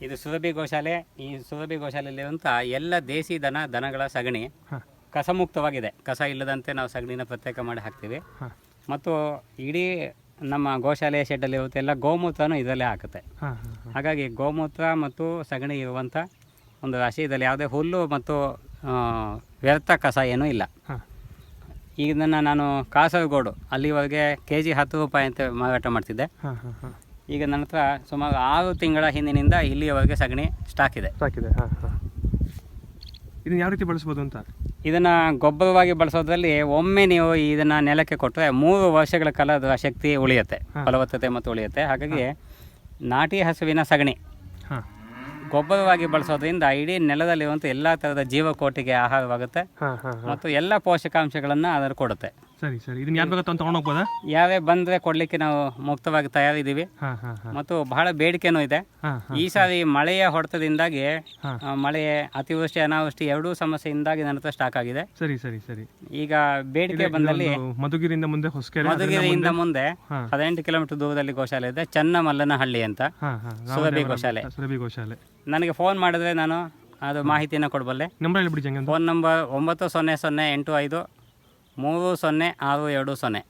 ಇದು ಸುರಭಿ ಗೋಶಾಲೆ. ಈ ಸುರಭಿ ಗೋಶಾಲೆಯಲ್ಲಿರುವಂಥ ಎಲ್ಲ ದೇಸಿ ದನಗಳ ಸಗಣಿ ಕಸಮುಕ್ತವಾಗಿದೆ. ಕಸ ಇಲ್ಲದಂತೆ ನಾವು ಸಗಣಿನ ಪ್ರತ್ಯೇಕ ಮಾಡಿ ಹಾಕ್ತೀವಿ. ಮತ್ತು ಇಡೀ ನಮ್ಮ ಗೋಶಾಲೆಯ ಶೆಡ್ಡಲ್ಲಿ ಇರುತ್ತೆ ಎಲ್ಲ ಗೋಮೂತ್ರನೂ ಇದರಲ್ಲೇ ಹಾಕುತ್ತೆ. ಹಾಗಾಗಿ ಗೋಮೂತ್ರ ಮತ್ತು ಸಗಣಿ ಇರುವಂಥ ಒಂದು ರಾಶಿ. ಇದರಲ್ಲಿ ಯಾವುದೇ ಹುಲ್ಲು ಮತ್ತು ವ್ಯರ್ಥ ಕಸ ಏನೂ ಇಲ್ಲ. ಈಗ ನಾನು ಕಾಸರಗೋಡು ಅಲ್ಲಿವರೆಗೆ KG 10 ರೂಪಾಯಿ ಅಂತ ಮಾರಾಟ ಮಾಡ್ತಿದ್ದೆ. ಈಗ ನನ್ನ ಹತ್ರ ಸುಮಾರು 6 ತಿಂಗಳ ಹಿಂದಿನಿಂದ ಇಲ್ಲಿಯವರೆಗೆ ಸಗಣಿ ಸ್ಟಾಕ್ ಇದೆ. ಇದನ್ನು ಯಾವ ರೀತಿ ಬಳಸ್ಬೋದು ಅಂತ? ಇದನ್ನು ಗೊಬ್ಬರವಾಗಿ ಬಳಸೋದ್ರಲ್ಲಿ ಒಮ್ಮೆ ನೀವು ಇದನ್ನು ನೆಲಕ್ಕೆ ಕೊಟ್ಟರೆ 3 ವರ್ಷಗಳ ಕಾಲ ಅದರ ಶಕ್ತಿ ಉಳಿಯುತ್ತೆ, ಫಲವತ್ತತೆ ಮತ್ತು ಉಳಿಯುತ್ತೆ. ಹಾಗಾಗಿ ನಾಟಿ ಹಸುವಿನ ಸಗಣಿ ಗೊಬ್ಬರವಾಗಿ ಬಳಸೋದ್ರಿಂದ ಇಡೀ ನೆಲದಲ್ಲಿರುವಂಥ ಎಲ್ಲ ಥರದ ಜೀವಕೋಟಿಗೆ ಆಹಾರವಾಗುತ್ತೆ ಮತ್ತು ಎಲ್ಲ ಪೋಷಕಾಂಶಗಳನ್ನು ಅದನ್ನು ಕೊಡುತ್ತೆ. ಸರಿ ಸರಿ. ಇದನ್ನ ಯಾರು ಬೇಕಾದ್ರೆ ತಗೊಂಡು ಹೋಗ್ಬೋದಾ? ಯಾರೇ ಬಂದರೆ ಕೊಡಲಿಕ್ಕೆ ನಾವು ಮುಕ್ತವಾಗಿ ತಯಾರಿದ್ದೀವಿ. ಮತ್ತು ಬಹಳ ಬೇಡಿಕೆನೂ ಇದೆ. ಈ ಸಾರಿ ಮಳೆಯ ಹೊಡೆತದಿಂದಾಗಿ ಮಳೆ, ಅತಿವೃಷ್ಟಿ ಅನಾವೃಷ್ಟಿ ಎರಡೂ ಸಮಸ್ಯೆಯಿಂದಾಗಿ ನನ್ನ ಹತ್ರ ಸ್ಟಾಕ್ ಆಗಿದೆ. ಸರಿ ಸರಿ ಸರಿ. ಈಗ ಬೇಡಿಕೆ ಬಂದಲ್ಲಿ ಮಧುಗಿರಿಯಿಂದ ಮುಂದೆ ಮಧುಗಿರಿಯಿಂದ ಮುಂದೆ 18 ಕಿಲೋಮೀಟರ್ ದೂರದಲ್ಲಿ ಗೋಶಾಲೆ ಇದೆ, ಚನ್ನಮಲ್ಲನಹಳ್ಳಿ ಅಂತ, ಸುರಭಿ ಗೋಶಾಲೆ. ನನಗೆ ಫೋನ್ ಮಾಡಿದ್ರೆ ನಾನು ಅದು ಮಾಹಿತಿಯನ್ನು ಕೊಡಬಲ್ಲೆ. ನಂಬರ್ ಹೇಳ್ಬಿಡಿ. Phone number 9008530620.